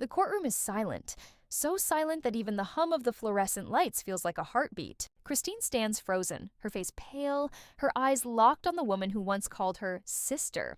The courtroom is silent, so silent that even the hum of the fluorescent lights feels like a heartbeat. Christine stands frozen, her face pale, her eyes locked on the woman who once called her sister.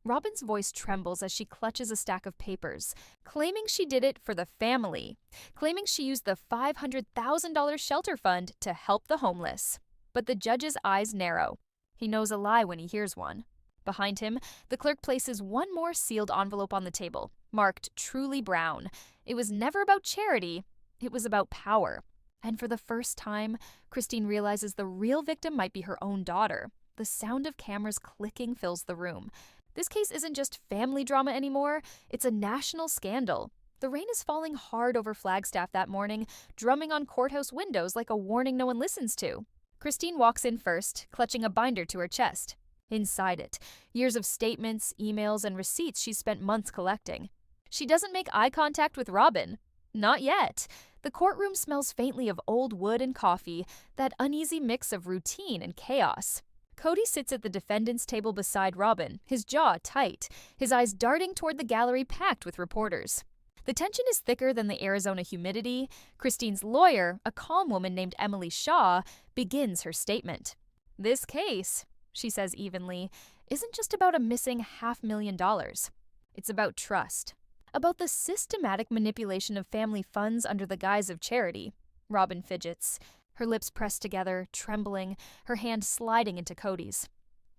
Robyn's voice trembles as she clutches a stack of papers, claiming she did it for the family, claiming she used the $500,000 shelter fund to help the homeless. But the judge's eyes narrow. He knows a lie when he hears one. Behind him, the clerk places one more sealed envelope on the table, marked Truly Brown. It was never about charity, it was about power. And for the first time, Christine realizes the real victim might be her own daughter. The sound of cameras clicking fills the room. This case isn't just family drama anymore, it's a national scandal. The rain is falling hard over Flagstaff that morning, drumming on courthouse windows like a warning no one listens to. Christine walks in first, clutching a binder to her chest. Inside it, years of statements, emails, and receipts she's spent months collecting. She doesn't make eye contact with Robyn. Not yet. The courtroom smells faintly of old wood and coffee, that uneasy mix of routine and chaos. Cody sits at the defendant's table beside Robyn, his jaw tight, his eyes darting toward the gallery packed with reporters. The tension is thicker than the Arizona humidity. Christine's lawyer, a calm woman named Emily Shaw, begins her statement. This case, she says evenly, isn't just about a missing $500,000. It's about trust. About the systematic manipulation of family funds under the guise of charity. Robyn fidgets, her lips pressed together, trembling, her hand sliding into Cody's.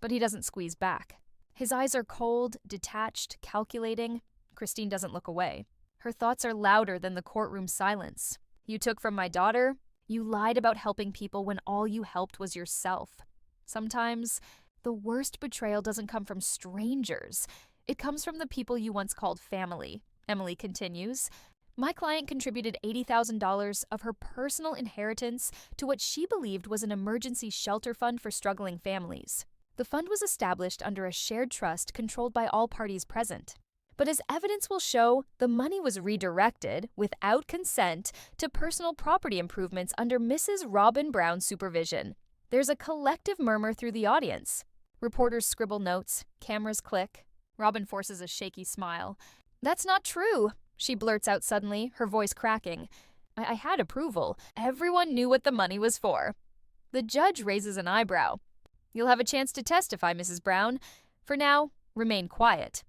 But he doesn't squeeze back. His eyes are cold, detached, calculating. Christine doesn't look away. Her thoughts are louder than the courtroom silence. You took from my daughter. You lied about helping people when all you helped was yourself. Sometimes, the worst betrayal doesn't come from strangers. It comes from the people you once called family. Emily continues. My client contributed $80,000 of her personal inheritance to what she believed was an emergency shelter fund for struggling families. The fund was established under a shared trust controlled by all parties present. But as evidence will show, the money was redirected, without consent, to personal property improvements under Mrs. Robyn Brown's supervision. There's a collective murmur through the audience. Reporters scribble notes, cameras click. Robyn forces a shaky smile. That's not true, she blurts out suddenly, her voice cracking. I had approval. Everyone knew what the money was for. The judge raises an eyebrow. You'll have a chance to testify, Mrs. Brown. For now, remain quiet.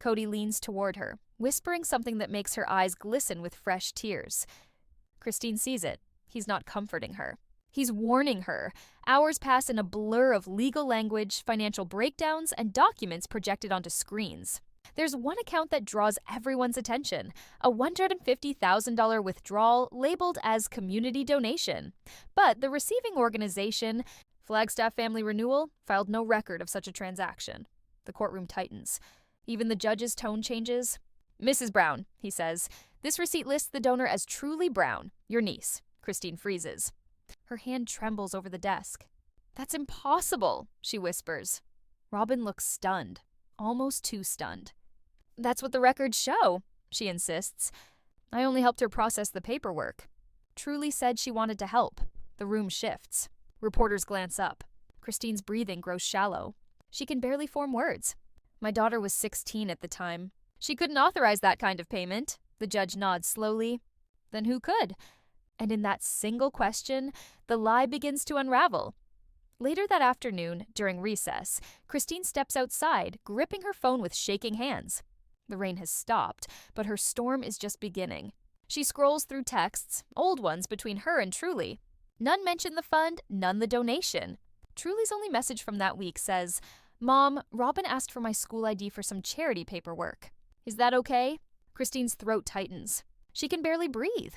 Cody leans toward her, whispering something that makes her eyes glisten with fresh tears. Christine sees it. He's not comforting her. He's warning her. Hours pass in a blur of legal language, financial breakdowns, and documents projected onto screens. There's one account that draws everyone's attention, a $150,000 withdrawal labeled as community donation. But the receiving organization, Flagstaff Family Renewal, filed no record of such a transaction. The courtroom tightens. Even the judge's tone changes. Mrs. Brown, he says, this receipt lists the donor as Truly Brown, your niece. Christine freezes. Her hand trembles over the desk. That's impossible, she whispers. Robyn looks stunned, almost too stunned. That's what the records show, she insists. I only helped her process the paperwork. Truly said she wanted to help. The room shifts. Reporters glance up. Christine's breathing grows shallow. She can barely form words. My daughter was 16 at the time. She couldn't authorize that kind of payment. The judge nods slowly. Then who could? And in that single question, the lie begins to unravel. Later that afternoon, during recess, Christine steps outside, gripping her phone with shaking hands. The rain has stopped, but her storm is just beginning. She scrolls through texts, old ones between her and Truly. None mention the fund, none the donation. Truly's only message from that week says, Mom, Robyn asked for my school ID for some charity paperwork. Is that okay? Christine's throat tightens. She can barely breathe.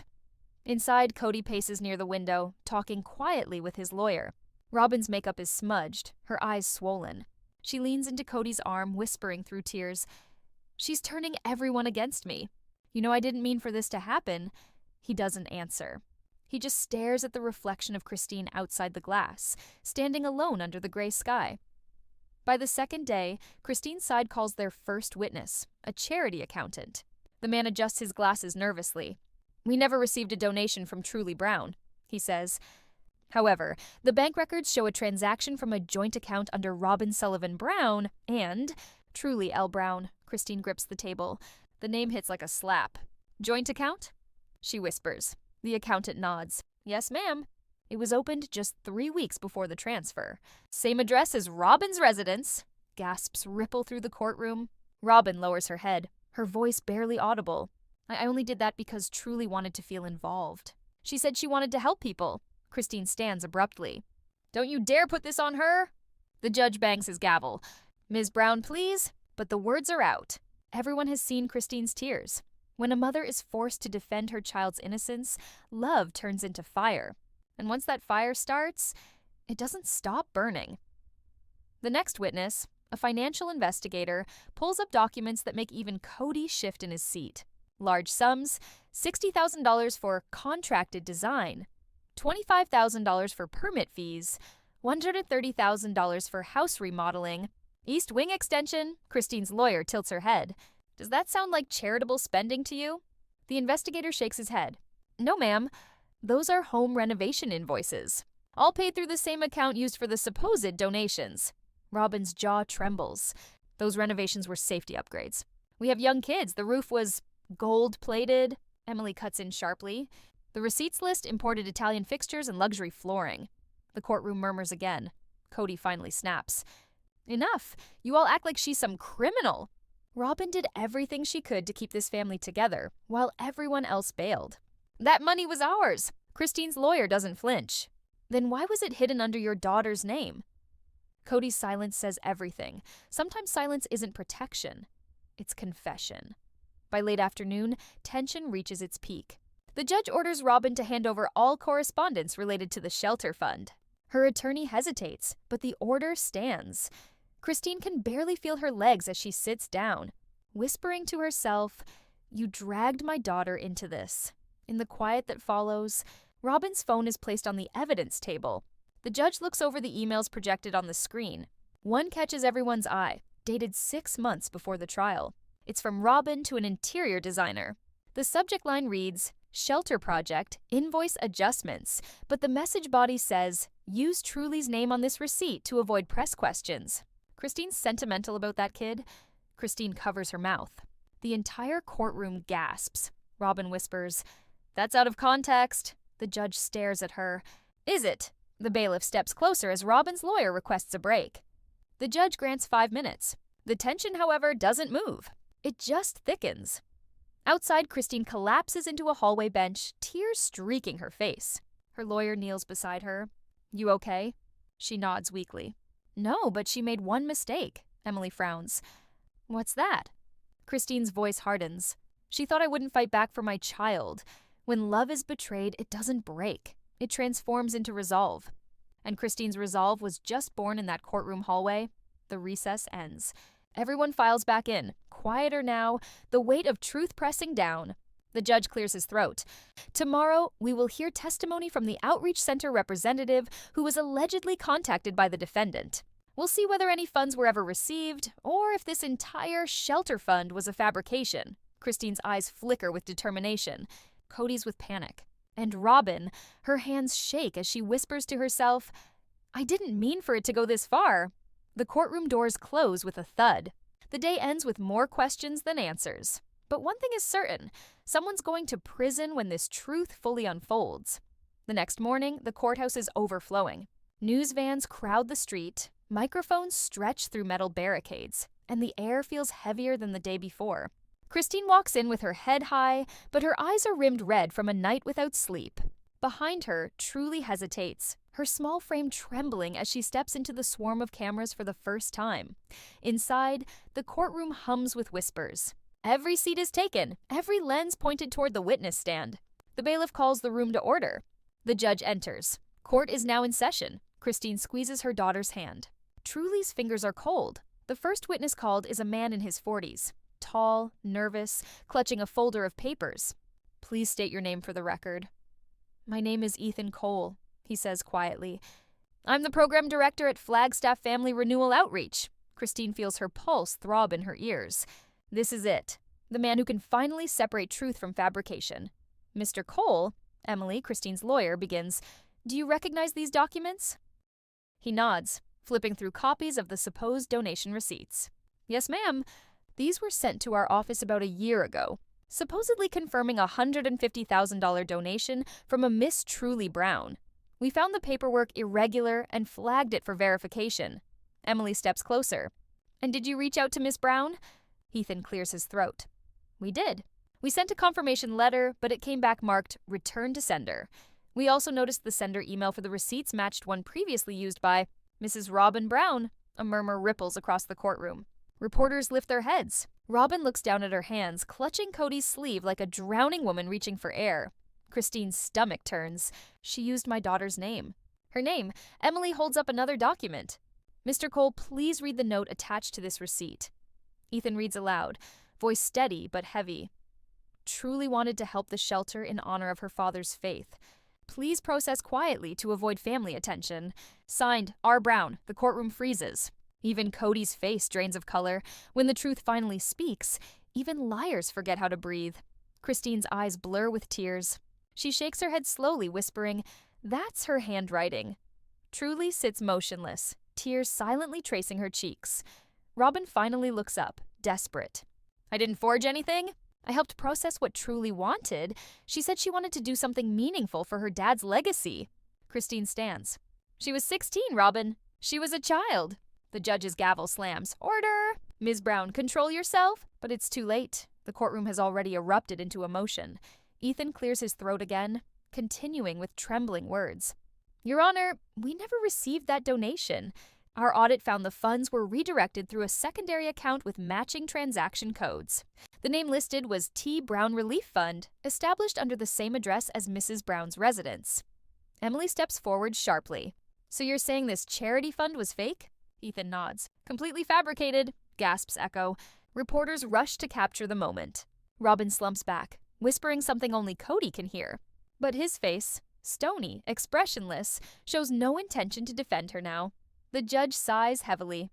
Inside, Cody paces near the window, talking quietly with his lawyer. Robyn's makeup is smudged, her eyes swollen. She leans into Cody's arm, whispering through tears, She's turning everyone against me. You know I didn't mean for this to happen. He doesn't answer. He just stares at the reflection of Christine outside the glass, standing alone under the gray sky. By the second day, Christine's side calls their first witness, a charity accountant. The man adjusts his glasses nervously. We never received a donation from Truly Brown, he says. However, the bank records show a transaction from a joint account under Robyn Sullivan Brown and Truly L. Brown. Christine grips the table. The name hits like a slap. Joint account? She whispers. The accountant nods. Yes, ma'am. It was opened just 3 weeks before the transfer. Same address as Robyn's residence. Gasps ripple through the courtroom. Robyn lowers her head, her voice barely audible. I only did that because Truly wanted to feel involved. She said she wanted to help people. Christine stands abruptly. Don't you dare put this on her! The judge bangs his gavel. Ms. Brown, please. But the words are out. Everyone has seen Christine's tears. When a mother is forced to defend her child's innocence, love turns into fire. And once that fire starts, it doesn't stop burning. The next witness, a financial investigator, pulls up documents that make even Cody shift in his seat. Large sums, $60,000 for contracted design, $25,000 for permit fees, $130,000 for house remodeling, East Wing extension. Christine's lawyer tilts her head. Does that sound like charitable spending to you? The investigator shakes his head. No, ma'am. Those are home renovation invoices, all paid through the same account used for the supposed donations. Robyn's jaw trembles. Those renovations were safety upgrades. We have young kids. The roof was gold-plated. Emily cuts in sharply. The receipts list imported Italian fixtures and luxury flooring. The courtroom murmurs again. Cody finally snaps. Enough. You all act like she's some criminal. Robyn did everything she could to keep this family together, while everyone else bailed. That money was ours. Christine's lawyer doesn't flinch. Then why was it hidden under your daughter's name? Cody's silence says everything. Sometimes silence isn't protection. It's confession. By late afternoon, tension reaches its peak. The judge orders Robyn to hand over all correspondence related to the shelter fund. Her attorney hesitates, but the order stands. Christine can barely feel her legs as she sits down, whispering to herself, "You dragged my daughter into this." In the quiet that follows, Robyn's phone is placed on the evidence table. The judge looks over the emails projected on the screen. One catches everyone's eye, dated 6 months before the trial. It's from Robyn to an interior designer. The subject line reads, "Shelter Project, Invoice Adjustments," but the message body says, "Use Truly's name on this receipt to avoid press questions." Christine's sentimental about that kid. Christine covers her mouth. The entire courtroom gasps. Robyn whispers, "That's out of context." The judge stares at her. "Is it?" The bailiff steps closer as Robyn's lawyer requests a break. The judge grants 5 minutes. The tension, however, doesn't move. It just thickens. Outside, Christine collapses into a hallway bench, tears streaking her face. Her lawyer kneels beside her. "You okay?" She nods weakly. "No, but she made one mistake." Emily frowns. "What's that?" Christine's voice hardens. "She thought I wouldn't fight back for my child. When love is betrayed, it doesn't break. It transforms into resolve." And Christine's resolve was just born in that courtroom hallway. The recess ends. Everyone files back in, quieter now, the weight of truth pressing down. The judge clears his throat. "Tomorrow, we will hear testimony from the Outreach Center representative who was allegedly contacted by the defendant. We'll see whether any funds were ever received, or if this entire shelter fund was a fabrication." Christine's eyes flicker with determination. Cody's with panic. And Robyn, her hands shake as she whispers to herself, "I didn't mean for it to go this far." The courtroom doors close with a thud. The day ends with more questions than answers. But one thing is certain, someone's going to prison when this truth fully unfolds. The next morning, the courthouse is overflowing. News vans crowd the street, microphones stretch through metal barricades, and the air feels heavier than the day before. Christine walks in with her head high, but her eyes are rimmed red from a night without sleep. Behind her, Truly hesitates, her small frame trembling as she steps into the swarm of cameras for the first time. Inside, the courtroom hums with whispers. Every seat is taken, every lens pointed toward the witness stand. The bailiff calls the room to order. The judge enters. Court is now in session. Christine squeezes her daughter's hand. Truly's fingers are cold. The first witness called is a man in his 40s. Tall, nervous, clutching a folder of papers. "Please state your name for the record." "My name is Ethan Cole," he says quietly. "I'm the program director at Flagstaff Family Renewal Outreach." Christine feels her pulse throb in her ears. This is it. The man who can finally separate truth from fabrication. "Mr. Cole," Emily, Christine's lawyer, begins, "do you recognize these documents?" He nods, flipping through copies of the supposed donation receipts. "Yes, ma'am. These were sent to our office about a year ago. supposedly confirming a $150,000 donation from a Miss Truly Brown. We found the paperwork irregular and flagged it for verification. Emily steps closer. And did you reach out to Miss Brown? Ethan clears his throat. We did. We sent a confirmation letter, but it came back marked Return to Sender. We also noticed the sender email for the receipts matched one previously used by Mrs. Robyn Brown. A murmur ripples across the courtroom. Reporters lift their heads. Robyn looks down at her hands, clutching Cody's sleeve like a drowning woman reaching for air. Christine's stomach turns. She used my daughter's name. Her name. Emily holds up another document. Mr. Cole, please read the note attached to this receipt. Ethan reads aloud, voice steady but heavy. Truly wanted to help the shelter in honor of her father's faith. Please process quietly to avoid family attention. Signed, R. Brown. The courtroom freezes. Even Cody's face drains of color. When the truth finally speaks, even liars forget how to breathe. Christine's eyes blur with tears. She shakes her head slowly, whispering, "That's her handwriting." Truly sits motionless, tears silently tracing her cheeks. Robyn finally looks up, desperate. I didn't forge anything? I helped process what Truly wanted. She said she wanted to do something meaningful for her dad's legacy. Christine stands. She was 16, Robyn. She was a child. The judge's gavel slams. Order! Ms. Brown, control yourself. But it's too late. The courtroom has already erupted into emotion. Ethan clears his throat again, continuing with trembling words. Your Honor, we never received that donation. Our audit found the funds were redirected through a secondary account with matching transaction codes. The name listed was T. Brown Relief Fund, established under the same address as Mrs. Brown's residence. Emily steps forward sharply. So you're saying this charity fund was fake? Ethan nods. Completely fabricated, gasps Echo. Reporters rush to capture the moment. Robyn slumps back, whispering something only Cody can hear. But his face, stony, expressionless, shows no intention to defend her now. The judge sighs heavily.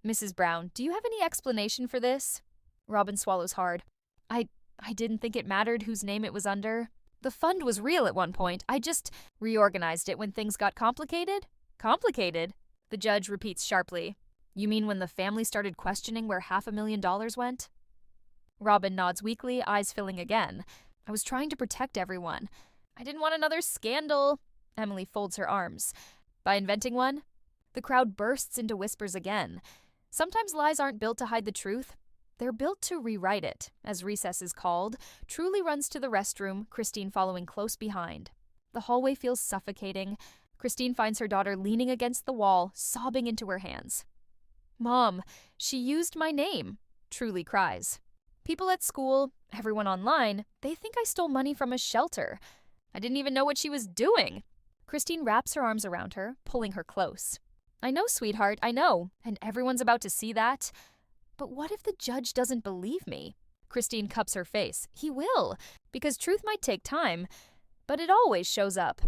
Mrs. Brown, do you have any explanation for this? Robyn swallows hard. I didn't think it mattered whose name it was under. The fund was real at one point. I just reorganized it when things got complicated. Complicated? The judge repeats sharply. You mean when the family started questioning where $500,000 went? Robyn nods weakly, eyes filling again. I was trying to protect everyone. I didn't want another scandal. Emily folds her arms. By inventing one? The crowd bursts into whispers again. Sometimes lies aren't built to hide the truth. They're built to rewrite it, as recess is called. Truly runs to the restroom, Christine following close behind. The hallway feels suffocating. Christine finds her daughter leaning against the wall, sobbing into her hands. Mom, she used my name, Truly cries. People at school, everyone online, they think I stole money from a shelter. I didn't even know what she was doing. Christine wraps her arms around her, pulling her close. I know, sweetheart, I know, and everyone's about to see that. But what if the judge doesn't believe me? Christine cups her face. He will, because truth might take time, but it always shows up.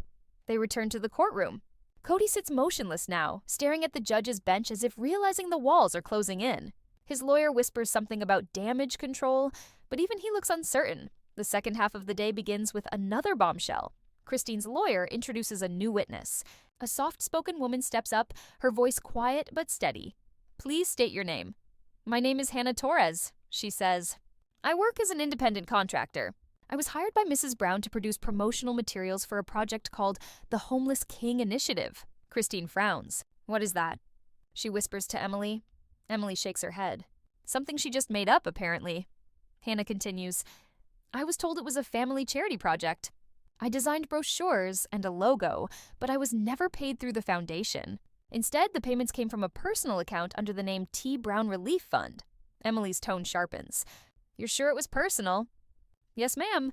They return to the courtroom. Cody sits motionless now, staring at the judge's bench as if realizing the walls are closing in. His lawyer whispers something about damage control, but even he looks uncertain. The second half of the day begins with another bombshell. Christine's lawyer introduces a new witness. A soft-spoken woman steps up, her voice quiet but steady. Please state your name. My name is Hannah Torres, she says. I work as an independent contractor. I was hired by Mrs. Brown to produce promotional materials for a project called the Homeless King Initiative. Christine frowns. What is that? She whispers to Emily. Emily shakes her head. Something she just made up, apparently. Hannah continues. I was told it was a family charity project. I designed brochures and a logo, but I was never paid through the foundation. Instead, the payments came from a personal account under the name T. Brown Relief Fund. Emily's tone sharpens. You're sure it was personal? Yes, ma'am.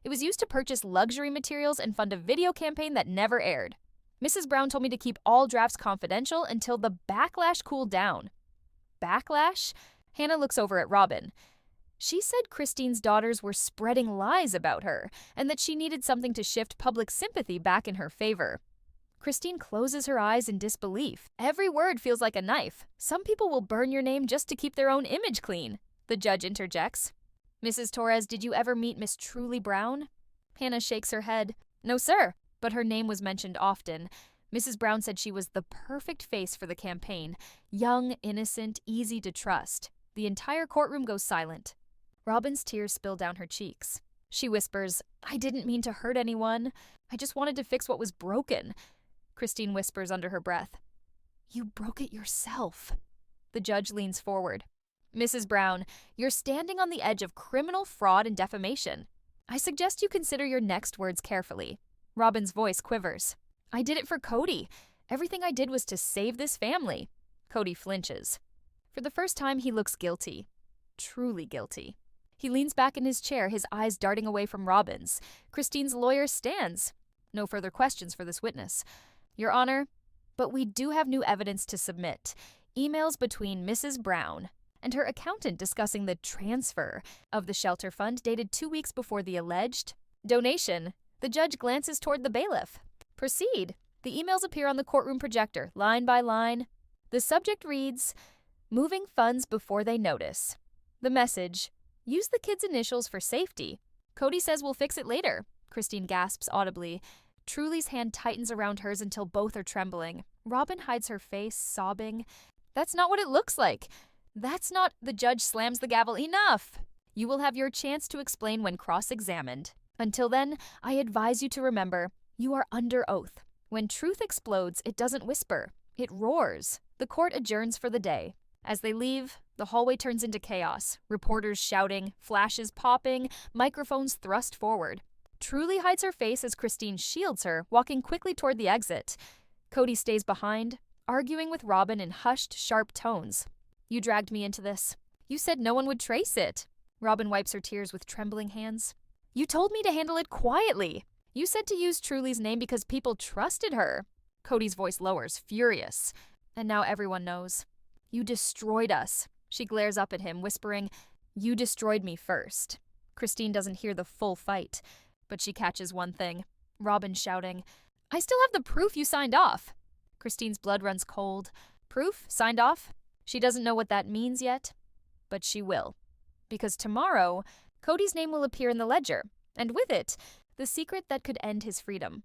It was used to purchase luxury materials and fund a video campaign that never aired. Mrs. Brown told me to keep all drafts confidential until the backlash cooled down. Backlash? Hannah looks over at Robyn. She said Christine's daughters were spreading lies about her, and that she needed something to shift public sympathy back in her favor. Christine closes her eyes in disbelief. Every word feels like a knife. Some people will burn your name just to keep their own image clean. The judge interjects. Mrs. Torres, did you ever meet Miss Truly Brown? Hannah shakes her head. No, sir, but her name was mentioned often. Mrs. Brown said she was the perfect face for the campaign. Young, innocent, easy to trust. The entire courtroom goes silent. Robyn's tears spill down her cheeks. She whispers, "I didn't mean to hurt anyone. I just wanted to fix what was broken." Christine whispers under her breath, "You broke it yourself." The judge leans forward. "Mrs. Brown, you're standing on the edge of criminal fraud and defamation. I suggest you consider your next words carefully." Robyn's voice quivers. "I did it for Cody. Everything I did was to save this family." Cody flinches. For the first time, he looks guilty. Truly guilty. He leans back in his chair, his eyes darting away from Robyn's. Christine's lawyer stands. No further questions for this witness. "Your Honor, but we do have new evidence to submit. Emails between Mrs. Brown and her accountant discussing the transfer of the shelter fund dated 2 weeks before the alleged donation." The judge glances toward the bailiff. "Proceed." The emails appear on the courtroom projector, line by line. The subject reads, "Moving funds before they notice." The message, "Use the kids' initials for safety. Cody says we'll fix it later." Christine gasps audibly. Truly's hand tightens around hers until both are trembling. Robyn hides her face, sobbing. "That's not what it looks like. That's not—" The judge slams the gavel. "Enough! You will have your chance to explain when cross-examined. Until then, I advise you to remember, you are under oath. When truth explodes, it doesn't whisper. It roars." The court adjourns for the day. As they leave, the hallway turns into chaos. Reporters shouting, flashes popping, microphones thrust forward. Truly hides her face as Christine shields her, walking quickly toward the exit. Cody stays behind, arguing with Robyn in hushed, sharp tones. "You dragged me into this. You said no one would trace it." Robyn wipes her tears with trembling hands. "You told me to handle it quietly. You said to use Truly's name because people trusted her." Cody's voice lowers, furious. "And now everyone knows. You destroyed us." She glares up at him, whispering, "You destroyed me first." Christine doesn't hear the full fight, but she catches one thing. Robyn shouting, "I still have the proof you signed off." Christine's blood runs cold. Proof? Signed off? She doesn't know what that means yet, but she will. Because tomorrow, Cody's name will appear in the ledger, and with it, the secret that could end his freedom.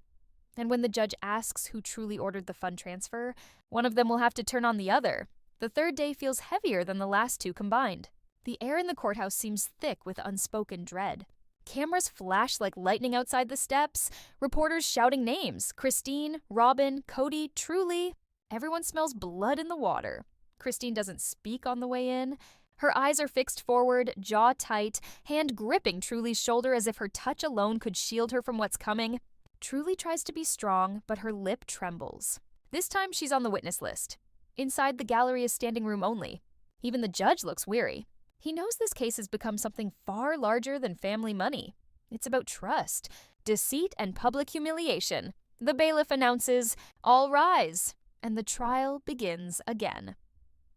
And when the judge asks who truly ordered the fund transfer, one of them will have to turn on the other. The third day feels heavier than the last two combined. The air in the courthouse seems thick with unspoken dread. Cameras flash like lightning outside the steps, reporters shouting names. Christine, Robyn, Cody, Truly. Everyone smells blood in the water. Christine doesn't speak on the way in. Her eyes are fixed forward, jaw tight, hand gripping Truly's shoulder as if her touch alone could shield her from what's coming. Truly tries to be strong, but her lip trembles. This time she's on the witness list. Inside, the gallery is standing room only. Even the judge looks weary. He knows this case has become something far larger than family money. It's about trust, deceit, and public humiliation. The bailiff announces, "All rise," and the trial begins again.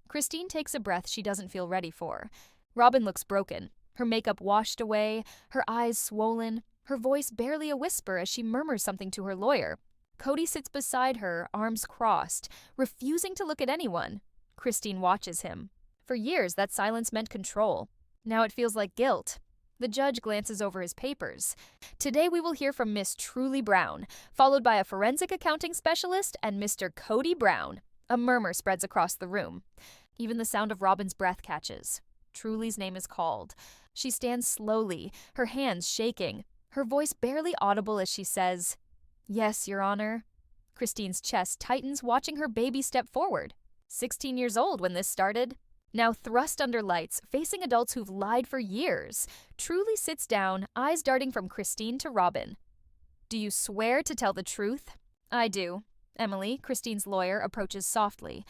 Christine takes a breath she doesn't feel ready for. Robyn looks broken, her makeup washed away, her eyes swollen, her voice barely a whisper as she murmurs something to her lawyer. Cody sits beside her, arms crossed, refusing to look at anyone. Christine watches him. For years, that silence meant control. Now it feels like guilt. The judge glances over his papers. Today we will hear from Miss Truly Brown, followed by a forensic accounting specialist and Mr. Cody Brown. A murmur spreads across the room. Even the sound of Robyn's breath catches. Truly's name is called. She stands slowly, her hands shaking, her voice barely audible as she says, "Yes, Your Honor." Christine's chest tightens, watching her baby step forward. 16 years old when this started. Now thrust under lights, facing adults who've lied for years, Truly sits down, eyes darting from Christine to Robyn. "Do you swear to tell the truth?" "I do." Emily, Christine's lawyer, approaches softly.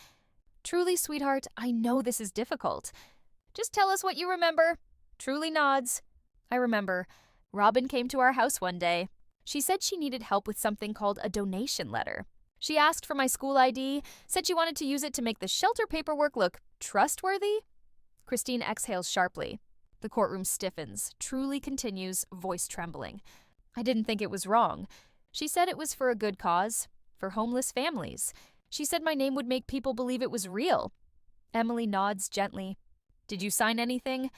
"Truly, sweetheart, I know this is difficult. Just tell us what you remember." Truly nods. "I remember. Robyn came to our house one day. She said she needed help with something called a donation letter. She asked for my school ID, said she wanted to use it to make the shelter paperwork look trustworthy." Christine exhales sharply. The courtroom stiffens. Truly continues, voice trembling. "I didn't think it was wrong. She said it was for a good cause, for homeless families. She said my name would make people believe it was real." Emily nods gently. "Did you sign anything?"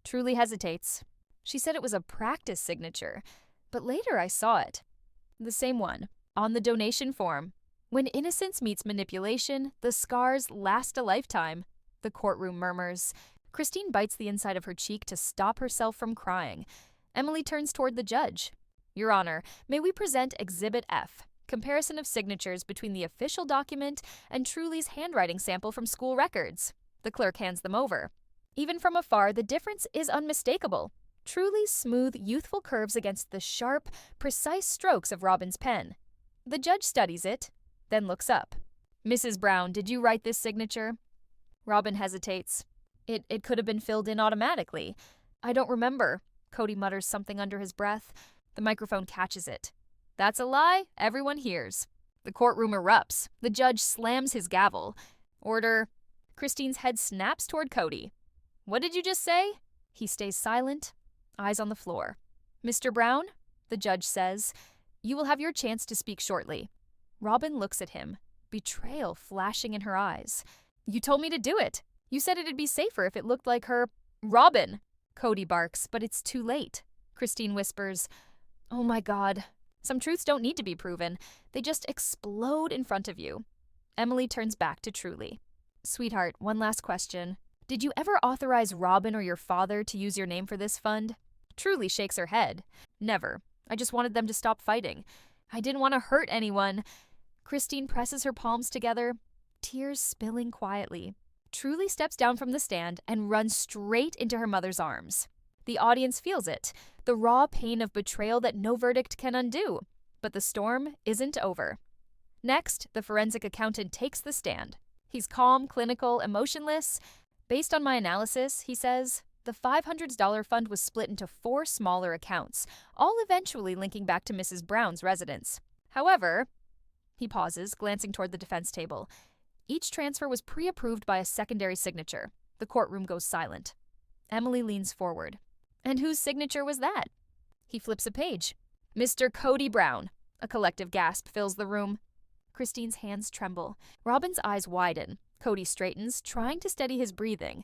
Truly hesitates. She said it was a practice signature, but later I saw it. The same one, on the donation form. "When innocence meets manipulation, the scars last a lifetime," the courtroom murmurs. Christine bites the inside of her cheek to stop herself from crying. Emily turns toward the judge. Your Honor, may we present Exhibit F, comparison of signatures between the official document and Truly's handwriting sample from school records. The clerk hands them over. Even from afar, the difference is unmistakable. Truly's smooth, youthful curves against the sharp, precise strokes of Robyn's pen. The judge studies it, then looks up. Mrs. Brown, did you write this signature? Robyn hesitates. It could have been filled in automatically. I don't remember. Cody mutters something under his breath. The microphone catches it. That's a lie. Everyone hears. The courtroom erupts. The judge slams his gavel. Order. Christine's head snaps toward Cody. What did you just say? He stays silent, eyes on the floor. Mr. Brown, the judge says, you will have your chance to speak shortly. Robyn looks at him, betrayal flashing in her eyes. You told me to do it. You said it'd be safer if it looked like her. Robyn! Cody barks, but it's too late. Christine whispers, oh my God. Some truths don't need to be proven. They just explode in front of you. Emily turns back to Truly. Sweetheart, one last question. Did you ever authorize Robyn or your father to use your name for this fund? Truly shakes her head. Never. I just wanted them to stop fighting. I didn't want to hurt anyone. Christine presses her palms together, tears spilling quietly. Truly steps down from the stand and runs straight into her mother's arms. The audience feels it, the raw pain of betrayal that no verdict can undo. But the storm isn't over. Next, the forensic accountant takes the stand. He's calm, clinical, emotionless. Based on my analysis, he says, the $500 fund was split into 4 smaller accounts, all eventually linking back to Mrs. Brown's residence. However, he pauses, glancing toward the defense table. Each transfer was pre-approved by a secondary signature. The courtroom goes silent. Emily leans forward. And whose signature was that? He flips a page. Mr. Cody Brown. A collective gasp fills the room. Christine's hands tremble. Robyn's eyes widen. Cody straightens, trying to steady his breathing.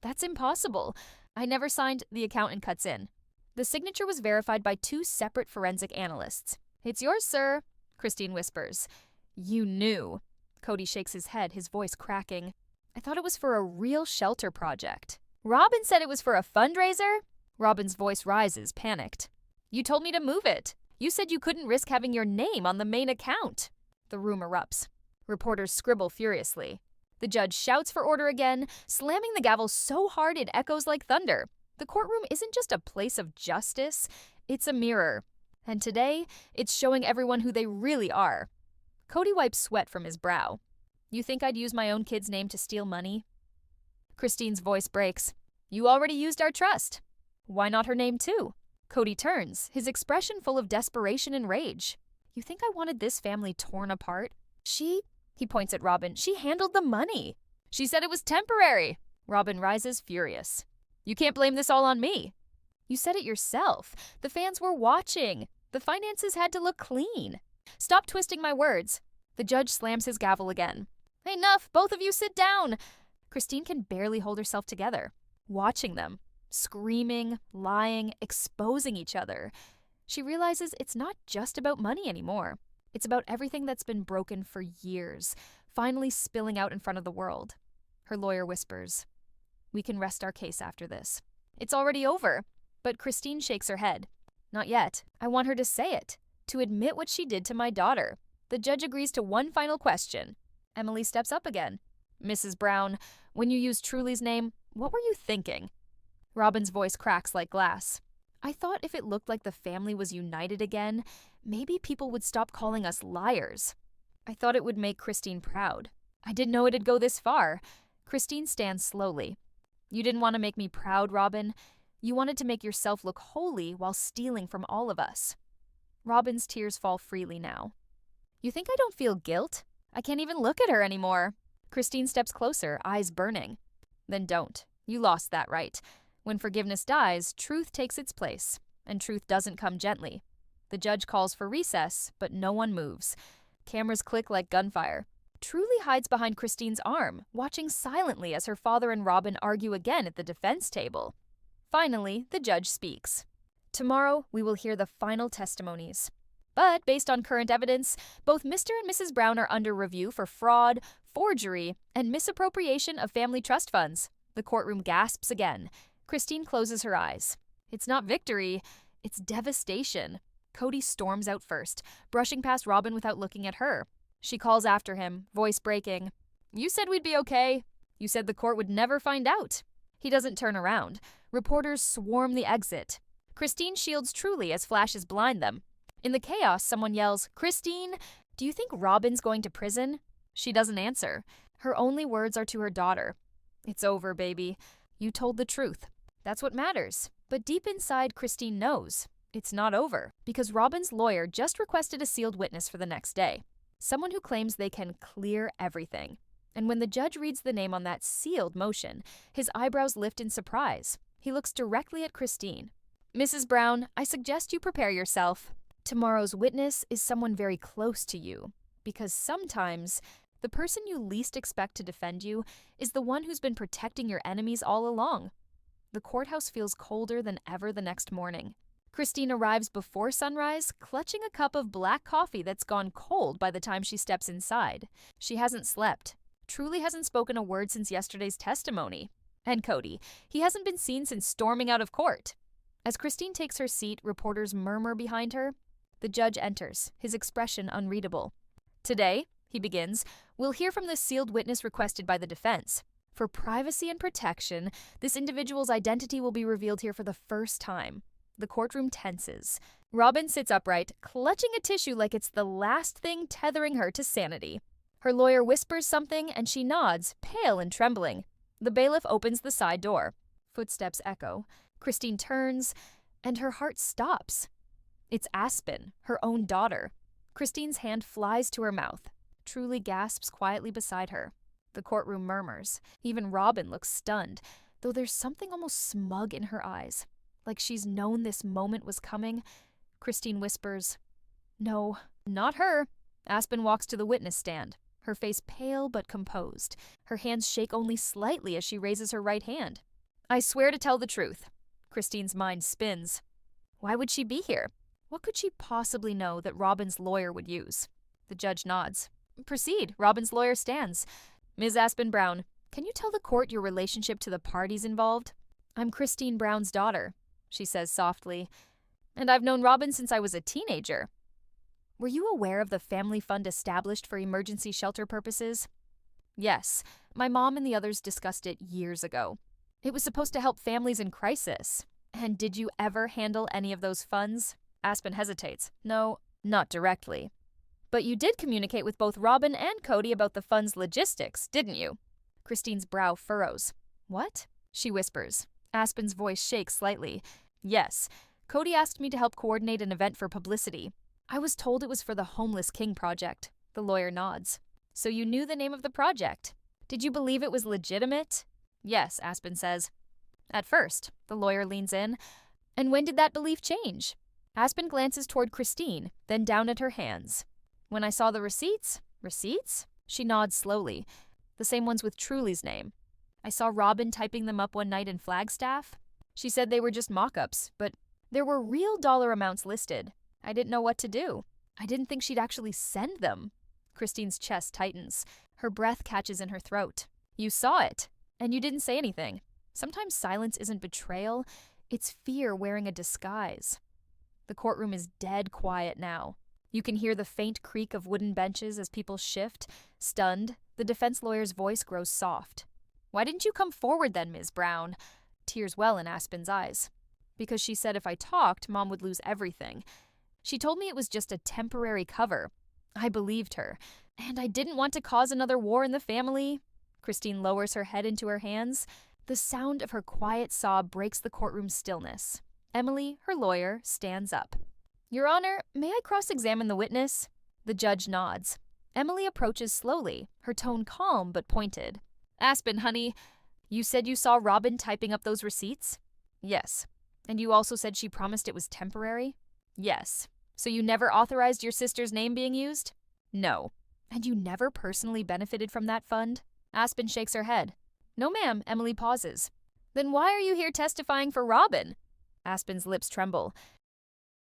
That's impossible. I never signed. The accountant cuts in. The signature was verified by 2 separate forensic analysts. It's yours, sir, Christine whispers. You knew. Cody shakes his head, his voice cracking. I thought it was for a real shelter project. Robyn said it was for a fundraiser? Robyn's voice rises, panicked. You told me to move it. You said you couldn't risk having your name on the main account. The room erupts. Reporters scribble furiously. The judge shouts for order again, slamming the gavel so hard it echoes like thunder. The courtroom isn't just a place of justice, it's a mirror. And today, it's showing everyone who they really are. Cody wipes sweat from his brow. You think I'd use my own kid's name to steal money? Christine's voice breaks. You already used our trust. Why not her name too? Cody turns, his expression full of desperation and rage. You think I wanted this family torn apart? He points at Robyn. She handled the money. She said it was temporary. Robyn rises furious. You can't blame this all on me. You said it yourself. The fans were watching. The finances had to look clean. Stop twisting my words. The judge slams his gavel again. Enough, both of you sit down. Christine can barely hold herself together, watching them, screaming, lying, exposing each other. She realizes it's not just about money anymore. It's about everything that's been broken for years, finally spilling out in front of the world. Her lawyer whispers, we can rest our case after this. It's already over. But Christine shakes her head. Not yet. I want her to say it, to admit what she did to my daughter. The judge agrees to one final question. Emily steps up again. Mrs. Brown, when you used Truly's name, what were you thinking? Robyn's voice cracks like glass. I thought if it looked like the family was united again, maybe people would stop calling us liars. I thought it would make Christine proud. I didn't know it'd go this far. Christine stands slowly. You didn't want to make me proud, Robyn. You wanted to make yourself look holy while stealing from all of us. Robyn's tears fall freely now. You think I don't feel guilt? I can't even look at her anymore. Christine steps closer, eyes burning. Then don't. You lost that right. When forgiveness dies, truth takes its place, and truth doesn't come gently. The judge calls for recess, but no one moves. Cameras click like gunfire. Truly hides behind Christine's arm, watching silently as her father and Robyn argue again at the defense table. Finally, the judge speaks. Tomorrow, we will hear the final testimonies. But based on current evidence, both Mr. and Mrs. Brown are under review for fraud, forgery, and misappropriation of family trust funds. The courtroom gasps again. Christine closes her eyes. It's not victory, it's devastation. Cody storms out first, brushing past Robyn without looking at her. She calls after him, voice breaking. You said we'd be okay. You said the court would never find out. He doesn't turn around. Reporters swarm the exit. Christine shields Truly as flashes blind them. In the chaos, someone yells, Christine, do you think Robyn's going to prison? She doesn't answer. Her only words are to her daughter. It's over, baby. You told the truth. That's what matters. But deep inside, Christine knows. It's not over, because Robyn's lawyer just requested a sealed witness for the next day. Someone who claims they can clear everything. And when the judge reads the name on that sealed motion, his eyebrows lift in surprise. He looks directly at Christine. Mrs. Brown, I suggest you prepare yourself. Tomorrow's witness is someone very close to you, because sometimes the person you least expect to defend you is the one who's been protecting your enemies all along. The courthouse feels colder than ever the next morning. Christine arrives before sunrise, clutching a cup of black coffee that's gone cold by the time she steps inside. She hasn't slept. Truly hasn't spoken a word since yesterday's testimony. And Cody, he hasn't been seen since storming out of court. As Christine takes her seat, reporters murmur behind her. The judge enters, his expression unreadable. Today, he begins, we'll hear from the sealed witness requested by the defense. For privacy and protection, this individual's identity will be revealed here for the first time. The courtroom tenses. Robyn sits upright, clutching a tissue like it's the last thing tethering her to sanity. Her lawyer whispers something, and she nods, pale and trembling. The bailiff opens the side door. Footsteps echo. Christine turns, and her heart stops. It's Aspen, her own daughter. Christine's hand flies to her mouth. Truly gasps quietly beside her. The courtroom murmurs. Even Robyn looks stunned, though there's something almost smug in her eyes. Like she's known this moment was coming. Christine whispers, No, not her. Aspen walks to the witness stand, her face pale but composed. Her hands shake only slightly as she raises her right hand. I swear to tell the truth. Christine's mind spins. Why would she be here? What could she possibly know that Robyn's lawyer would use? The judge nods. Proceed. Robyn's lawyer stands. Ms. Aspen Brown, can you tell the court your relationship to the parties involved? I'm Christine Brown's daughter, she says softly, and I've known Robyn since I was a teenager. Were you aware of the family fund established for emergency shelter purposes? Yes, my mom and the others discussed it years ago. It was supposed to help families in crisis. And did you ever handle any of those funds? Aspen hesitates. No, not directly. But you did communicate with both Robyn and Cody about the fund's logistics, didn't you? Christine's brow furrows. What? She whispers. Aspen's voice shakes slightly. Yes, Cody asked me to help coordinate an event for publicity. I was told it was for the Homeless King project. The lawyer nods. So you knew the name of the project. Did you believe it was legitimate? Yes, Aspen says. At first, the lawyer leans in. And when did that belief change? Aspen glances toward Christine, then down at her hands. When I saw the receipts? Receipts? She nods slowly. The same ones with Truly's name. I saw Robyn typing them up one night in Flagstaff. She said they were just mock-ups, but there were real dollar amounts listed. I didn't know what to do. I didn't think she'd actually send them. Christine's chest tightens. Her breath catches in her throat. You saw it, and you didn't say anything. Sometimes silence isn't betrayal, it's fear wearing a disguise. The courtroom is dead quiet now. You can hear the faint creak of wooden benches as people shift. Stunned, the defense lawyer's voice grows soft. Why didn't you come forward then, Ms. Brown? Tears well in Aspen's eyes. Because she said if I talked, Mom would lose everything. She told me it was just a temporary cover. I believed her. And I didn't want to cause another war in the family. Christine lowers her head into her hands. The sound of her quiet sob breaks the courtroom stillness. Emily, her lawyer, stands up. Your Honor, may I cross-examine the witness? The judge nods. Emily approaches slowly, her tone calm but pointed. Aspen, honey, you said you saw Robyn typing up those receipts? Yes. And you also said she promised it was temporary? Yes. So you never authorized your sister's name being used? No. And you never personally benefited from that fund? Aspen shakes her head. No, ma'am. Emily pauses. Then why are you here testifying for Robyn? Aspen's lips tremble.